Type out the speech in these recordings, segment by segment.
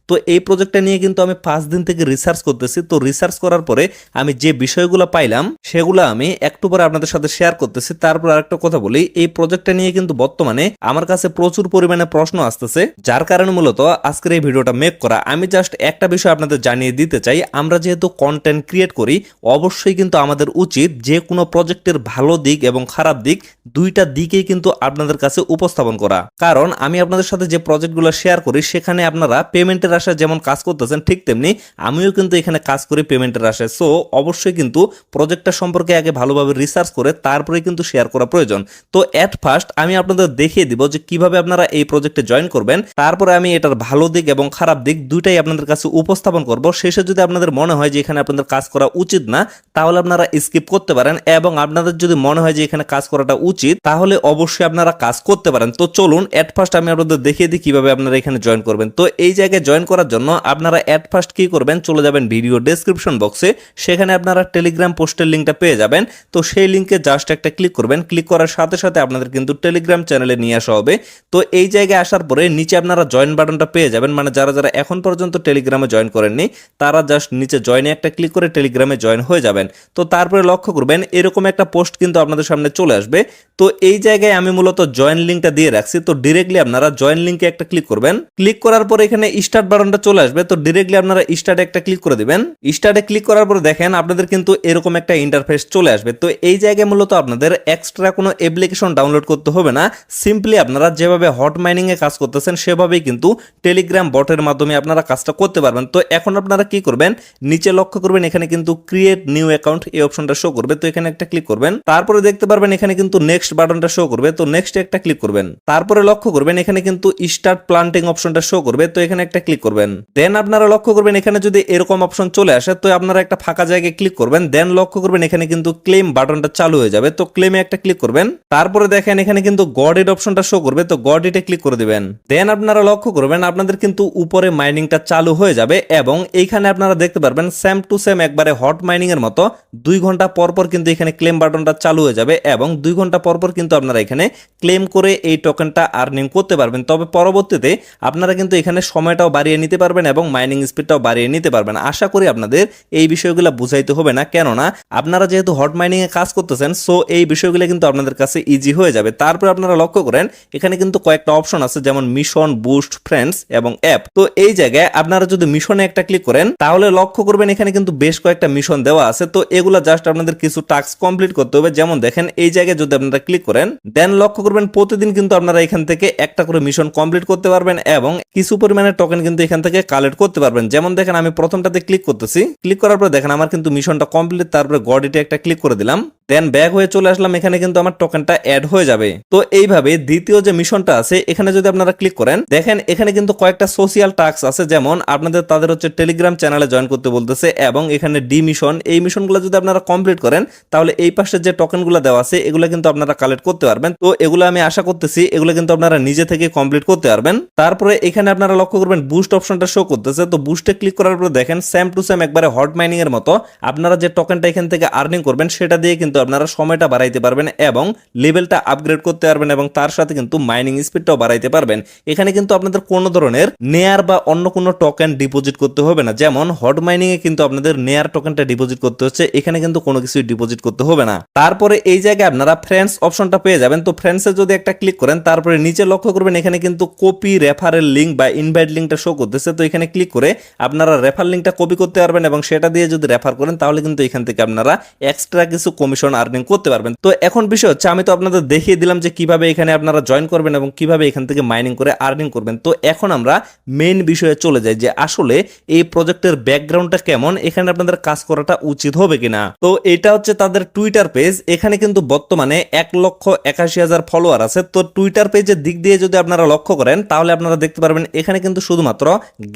তো এই প্রজেক্টটা নিয়ে কিন্তু আমি 5 দিন থেকে রিসার্চ করতেছি। তো রিসার্চ করার পরে আমি যে বিষয়গুলো পাইলাম সেগুলো আমি একটু পরে আপনাদের সাথে শেয়ার করতেছি। তারপর আরেকটা কথা বলি, এই প্রজেক্টটা নিয়ে কিন্তু বর্তমানে আমার কাছে প্রচুর পরিমাণে প্রশ্ন আসতেছে, যার কারণে মূলত আজকের এই ভিডিওটা মেক করা। আমি জাস্ট একটা বিষয় আপনাদের জানিয়ে দিতে চাই, আমরা যেহেতু কন্টেন্ট ক্রিয়েট করি অবশ্যই কিন্তু আমাদের উচিত যে কোনো প্রজেক্টের ভালো দিক এবং খারাপ দিক দুইটা দিকেই কিন্তু আপনাদের কাছে উপস্থাপন করা। কারণ আমি আপনাদের সাথে যে প্রজেক্টগুলো শেয়ার করি সেখানে আপনারা পেমেন্টের আশায় যেমন কাজ করতেছেন, ঠিক তেমনি আমিও কিন্তু এখানে কাজ করি পেমেন্টের আশায়। সো অবশ্যই কিন্তু প্রজেক্টটা সম্পর্কে আগে ভালোভাবে রিসার্চ করে তারপরে কিন্তু শেয়ার করা প্রয়োজন। তো এট ফার্স্ট আমি আপনাদের দেখিয়ে দিব যে কিভাবে আপনারা এই প্রজেক্টে জয়েন করবেন, তারপরে আমি এটার ভালো দিক এবং খারাপ দিক দুইটাই আপনাদের কাছে উপস্থাপন করব। শেষে যদি আপনাদের মনে হয় যে এখানে আপনাদের কাজ করা উচিত না, তাহলে আপনারা স্কিপ করতে পারেন, এবং আপনাদের যদি মনে হয় যে এখানে কাজ করাটা উচিত, তাহলে অবশ্যই আপনারা কাজ করতে পারেন। তো চলুন এট ফার্স্ট আমি আপনাদের দেখিয়ে দিই কিভাবে আপনারা এখানে জয়েন করবেন। তো এই জায়গায় জয়েন করার জন্য আপনারা এট ফার্স্ট কি করবেন, চলে যাবেন ভিডিও ডেসক্রিপশন বক্সে, সেখানে আপনারা টেলিগ্রাম পোস্টের লিঙ্কটা পেয়ে যাবেন। তো সেই লিঙ্কে জাস্ট একটা ক্লিক করবেন, ক্লিক করার সাথে সাথে আপনাদের কিন্তু টেলিগ্রাম চ্যানেলে নিয়ে আসা হবে। তো এই জায়গায় আসার পরে নিচে আপনারা জয়েন বাটনটা পেয়ে যাবেন, মানে যারা যারা এখন পর্যন্ত টেলিগ্রামে জয়েন করেননি তারা জাস্ট নিচে জয়েনে একটা ক্লিক করে টেলিগ্রামে জয়েন হয়ে যাবেন। তো তারপরে লক্ষ্য করবেন এরকম একটা পোস্ট কিন্তু আপনাদের সামনে চলে আসবে। তো এই জায়গায় আমি মূলত জয়েন লিঙ্কটা দিয়ে রাখছি। তো ডিরেক্টলি আপনারা জয়েন লিঙ্কে একটা ক্লিক করবেন, ক্লিক করার পরে এখানে স্টার্ট বাটনটা চলে আসবে। তো ডিরেক্টলি আপনারা স্টার্টে একটা ক্লিক করে দিবেন। স্টার্টে ক্লিক করার পরে দেখেন আপনাদের কিন্তু এরকম একটা ইন্টারফেস চলে আসবে। তো এই জায়গায় মূলত আপনাদের এক্সট্রা কোনো অ্যাপ্লিকেশন ডাউনলোড করতে হবে না, সিম্পলি আপনারা যেভাবে হট মাইনিং এ কাজ করতেছেন সেভাবেই কিন্তু টেলিগ্রাম বটের মাধ্যমে আপনারা কাজটা করতে পারবেন। তো এখন আপনারা কি করবেন, নিচে লক্ষ্য করবেন এখানে কিন্তু ক্রিয়েট নিউ অ্যাকাউন্ট এই অপশনটা শো করবে। তো এখানে একটা ক্লিক করবেন, তারপরে দেখতে পারবেন এখানে কিন্তু নেক্সট বাটনটা শো করবে। তো নেক্সট একটা ক্লিক করবেন, তারপরে লক্ষ্য করবেন এখানে কিন্তু স্টার্ট প্লান্টিং অপশনটা শো করবে। তো এখানে একটা ক্লিক করবেন, দেন আপনারা লক্ষ্য করবেন এখানে যদি এরকম অপশন চলে আসে তো আপনারা একটা ফাঁকা জায়গায় ক্লিক করবেন, দেন লক্ষ্য করবেন এখানে কিন্তু ক্লেম বাটনটা চালু হয়ে যাবে। তো ক্লেমে একটা ক্লিক করবেন, তারপরে দেখেন এখানে কিন্তু গড ইট অপশনটা শো করবে। তো গড ইটে ক্লিক করে দিবেন, দেন আপনারা লক্ষ্য করবেন আপনাদের কিন্তু উপরে মাইনিংটা চালু হয়ে যাবে, এবং এইখানে আপনারা দেখতে পারবেন সেম টু সেম একবারে হট মাইনিং এর মতো 2 ঘন্টা পর পর কিন্তু এখানে ক্লেম বাটনটা চালু হয়ে যাবে, এবং 2 ঘন্টা পর পর কিন্তু আপনারা এখানে ক্লেম করে এই টোকেনটা আর্নিং করতে পারবেন। তবে পরবর্তীতে আপনারা কিন্তু এখানে সময়টাও বাড়িয়ে নিতে পারবেন এবং মাইনিং স্পিডটাও বাড়িয়ে নিতে পারবেন। আশা করি আপনাদের এই বিষয়গুলো বুঝাইতে হবে না, কেননা আপনারা যেহেতু হট মাইনিং এ কাজ করতেছেন, সো এই বিষয়গুলো কিন্তু আপনাদের কাছে ইজি হয়ে যাবে। তারপর আপনারা লক্ষ্য করেন এখানে কিন্তু কয়েকটা অপশন আছে, যেমন মিশন, বুস্ট, ফ্রেন্ডস এবং অ্যাপ। তো এই জায়গায় আপনারা যদি মিশনে একটা ক্লিক করেন তাহলে লক্ষ্য করবেন এখানে কিন্তু বেশ কয়েকটা মিশন দেওয়া আছে। তো এগুলা জাস্ট আপনাদের কিছু টাস্ক কমপ্লিট করতে হবে। যেমন দেখেন এই জায়গায় যদি আপনারা ক্লিক করেন, দেন লক্ষ্য করবেন প্রতিদিন কিন্তু আপনারা এখান থেকে একটা করে মিশন কমপ্লিট করতে পারবেন এবং কিছু পরিমাণে টোকেন কিন্তু এখান থেকে কালেক্ট করতে পারবেন। যেমন দেখেন আমি প্রথমটাতে ক্লিক করতেছি, ক্লিক করার পর দেখেন আমার কিন্তু মিশনটা কমপ্লিট। তারপরে গড ইটে একটা ক্লিক করে দিলাম, দেন ব্যাক হয়ে চলে আসলাম, এখানে কিন্তু আমার টোকেনটা অ্যাড হয়ে যাবে। তো এইভাবে দ্বিতীয় যে মিশনটা আছে এখানে যদি আপনারা ক্লিক করেন, দেখেন এখানে কিন্তু কয়েকটা সোশিয়াল টাস্ক আছে, যেমন আপনাদের তাদের হচ্ছে টেলিগ্রাম চ্যানেলে জয়েন করতে বলতেছে, এবং এখানে ডি মিশন, এই মিশনগুলো যদি আপনারা কমপ্লিট করেন তাহলে এই পাশে যে টোকেনগুলো দেওয়া আছে এগুলো কিন্তু আপনারা কালেক্ট করতে পারবেন। তো এগুলো আমি আশা করতেছি এগুলো কিন্তু আপনারা নিজে থেকে কমপ্লিট করতে পারবেন। তারপরে এখানে আপনারা লক্ষ্য করবেন বুস্ট অপশনটা শো করতেছে। তো বুস্টে ক্লিক করার পর দেখেন সেম টু সেম একবারে হট মাইনিং এর মতো আপনারা যে টোকেনটা এখান থেকে আর্নিং করবেন সেটা দিয়ে কিন্তু আপনারা সময়টা বাড়াইতে পারবেন এবং লেভেলটা আপগ্রেড করতে পারবেন, এবং তার সাথে কিন্তু মাইনিং স্পিডটাও বাড়াইতে পারবেন। এখানে কিন্তু আপনাদের কোনো ধরনের নেয়ার বা অন্য কোনো টোকেন ডিপোজিট করতে হবে না। যেমন হট মাইনিং এ কিন্তু আপনাদের নেয়ার টোকেনটা ডিপোজিট করতে হচ্ছে, এখানে কিন্তু কোনো কিছু ডিপোজিট করতে হবে না। তারপরে এই জায়গায় আপনারা ফ্রেন্ডস অপশনটা পেয়ে যাবেন। তো ফ্রেন্ডসে যদি একটা ক্লিক করেন, তারপরে নিচে লক্ষ্য করবেন এখানে কিন্তু কপি রেফারেল লিঙ্ক বা ইনভাইট লিঙ্কটা শো করতেছে। তো এখানে ক্লিক করে আপনারা রেফার লিঙ্কটা কপি করতে পারবেন, এবং সেটা দিয়ে যদি রেফার করেন তাহলে কিন্তু এখান থেকে আপনারা এক্সট্রা কিছু কমিশন আর্নিং করতে পারবেন। তো এখন বিষয় হচ্ছে আমি তো আপনাদের দেখিয়ে দিলাম যে কিভাবে এখানে আপনারা জয়েন করবেন এবং কিভাবে এখান থেকে মাইনিং করে আর্নিং করবেন। তো এখন আমরা মেইন বিষয়ে চলে যাই যে আসলে এই প্রজেক্টের ব্যাকগ্রাউন্ডটা কেমন, এখানে আপনাদের কাজ করাটা উচিত হবে কিনা। তো এটা হচ্ছে তাদের টুইটার পেজ, এখানে কিন্তু বর্তমানে 1,81,000 ফলোয়ার আছে। তো টুইটার পেজের দিক দিয়ে যদি আপনারা লক্ষ্য করেন তাহলে আপনারা দেখতে পারবেন এখানে কিন্তু শুধুমাত্র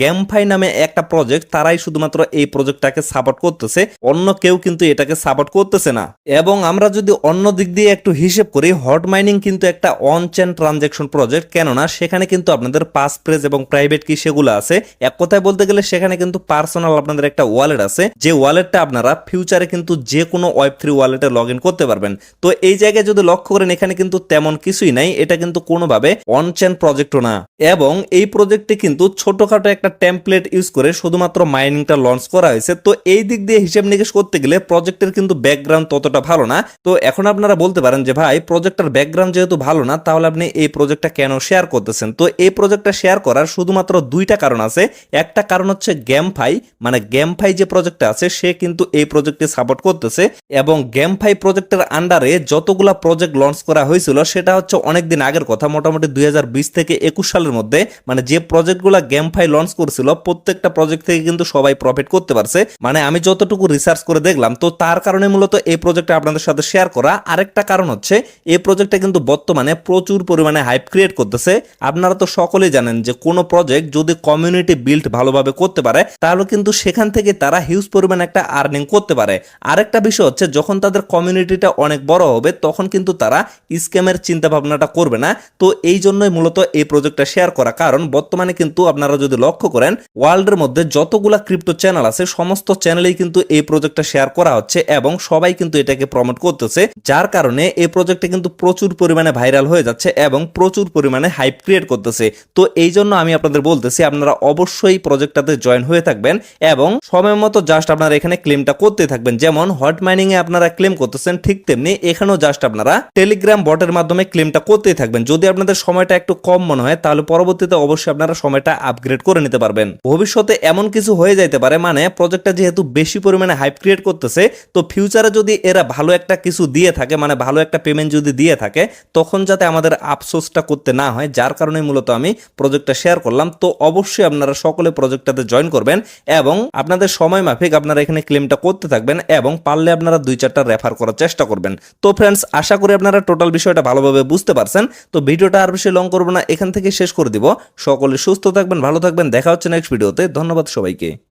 গেমফাই নামে একটা প্রজেক্ট, তারাই শুধুমাত্র এই প্রজেক্টটাকে সাপোর্ট করতেছে, অন্য কেউ কিন্তু এটাকে সাপোর্ট করতেছে না। এবং আমরা যদি অন্য দিক দিয়ে একটু হিসেব করি, হট মাইনিং কিন্তু একটা অন চেইন ট্রানজ্যাকশন প্রজেক্ট, কেননা সেখানে কিন্তু আপনাদের পাস প্রেস এবং প্রাইভেট কি সেগুলো আছে। এক কথায় বলতে গেলে সেখানে কিন্তু পার্সোনাল আপনাদের একটা ওয়ালেট আছে, যে ওয়ালেটটা আপনারা ফিউচারে কিন্তু যে কোনো ওয়েব3 ওয়ালেটে লগ ইন করতে পারবেন। তো এই জায়গায় যদি লক্ষ্য করেন এখানে কিন্তু তেমন কিছুই নাই, এটা কিন্তু কোনোভাবে অন চেইন প্রজেক্টও না। এবং এই প্রজেক্টে কিন্তু ছোটখাটো একটা টেমপ্লেট ইউজ করে শুধুমাত্র মাইনিংটা লঞ্চ করা হয়েছে। তো এই দিক দিয়ে হিসেব নিকেশ করতে গেলে প্রজেক্টের কিন্তু ব্যাকগ্রাউন্ড ততটা ভালো না। তো এখন আপনারা বলতে পারেন যে ভাই প্রজেক্টের ব্যাকগ্রাউন্ড যেহেতু ভালো না, তাহলে আপনি এই প্রজেক্টটা কেন শেয়ার করতেছেন? তো এই প্রজেক্টটা শেয়ার করার শুধুমাত্র দুইটা কারণ আছে। একটা কারণ হচ্ছে গেমফাই, মানে গেমফাই যে প্রজেক্টটা আছে সে কিন্তু এই প্রজেক্টে সাপোর্ট করতেছে, এবং গেমফাই প্রজেক্টের আন্ডারে যতগুলা প্রজেক্ট লঞ্চ করা হয়েছিল সেটা হচ্ছে অনেকদিন আগের কথা, মোটামুটি 2020 থেকে 21 সালের মধ্যে। মানে যে প্রজেক্টগুলো গেমফাই লঞ্চ করছিল প্রত্যেকটা প্রজেক্ট থেকে কিন্তু সবাই প্রফিট করতে পারছে, মানে আমি যতটুকু রিসার্চ করে দেখলাম। তো তার কারণে মূলত এই প্রজেক্টটা আপনাদের সাথে শেয়ার করা। আরেকটা কারণ হচ্ছে এই প্রজেক্টটা কিন্তু বর্তমানে প্রচুর পরিমাণে হাইপ ক্রিয়েট করতেছে। আপনারা তো সকলেই জানেন যে কোনো প্রজেক্ট যদি কমিউনিটি বিল্ড ভালোভাবে করতে পারে তাহলে কিন্তু সেখান থেকে তারা হিউজ পরিমাণে একটা আর্নিং করতে পারে। আরেকটা বিষয় হচ্ছে যখন তাদের কমিউনিটিটা অনেক বড় হবে তখন কিন্তু তারা স্ক্যামের চিন্তা ভাবনাটা করবে না। তো এই জন্যই মূলত এই প্রজেক্টটা শেয়ার করা, কারণ বর্তমানে কিন্তু আপনারা যদি লক্ষ্য করেন ওয়ার্ল্ডের মধ্যে যতগুলা ক্রিপ্টো চ্যানেল আছে সমস্ত চ্যানেলেই কিন্তু এই প্রজেক্টটা শেয়ার করা হচ্ছে এবং সবাই কিন্তু এটাকে প্রমোট করতেছে, যার কারণে এই প্রজেক্টটা কিন্তু প্রচুর পরিমাণে ভাইরাল হয়ে যাচ্ছে এবং প্রচুর পরিমাণে হাইপ ক্রিয়েট করতেছে। তো এই জন্য আমি আপনাদের বলতেছি আপনারা অবশ্যই প্রজেক্টটাতে জয়েন হয়ে থাকবেন এবং সময় মতো জাস্ট আপনারা এখানে ক্লেমটা করতে থাকবেন। যেমন হট মাইনিং এ আপনারা ক্লেম করতেছেন, ঠিক তেমনি এখানেও জাস্ট আপনারা টেলিগ্রাম বটের মাধ্যমে ক্লেমটা করতেই থাকবেন। যদি আপনাদের সময়টা একটু কম মনে হয় তাহলে পরবর্তীতে অবশ্যই আপনারা সময়টা আপগ্রেড করে নিতে পারবেন। ভবিষ্যতে এমন কিছু হয়ে যাইতে পারে, মানে প্রজেক্টটা যেহেতু বেশি পরিমাণে হাইপ ক্রিয়েট করতেছে, তো ফিউচারে যদি এরা ভালো একটা কিছু দিয়ে থাকে, মানে ভালো একটা পেমেন্ট যদি দিয়ে থাকে, তখন যাতে আমাদের আফসোসটা করতে না হয়, যার কারণে মূলত আমি প্রজেক্টটা শেয়ার করলাম। তো অবশ্যই আপনারা সকলে প্রজেক্টটাতে জয়েন করবেন এবং আপনাদের সময় মাফিক আপনারা এখানে ক্লেমটা করতে থাকবেন এবং পারলে আপনারা 2-4টা রেফার করার চেষ্টা করবেন। তো ফ্রেন্ডস, আশা করি আপনারা টোটাল বিষয়টা ভালোভাবে বুঝতে পারছেন। তো ভিডিওটা আর বেশি লং করবো না, এখান থেকে শেষ করে দিব। সকলে সুস্থ থাকবেন, ভালো থাকবেন, দেখা হচ্ছে নেক্সট ভিডিওতে। ধন্যবাদ সবাইকে।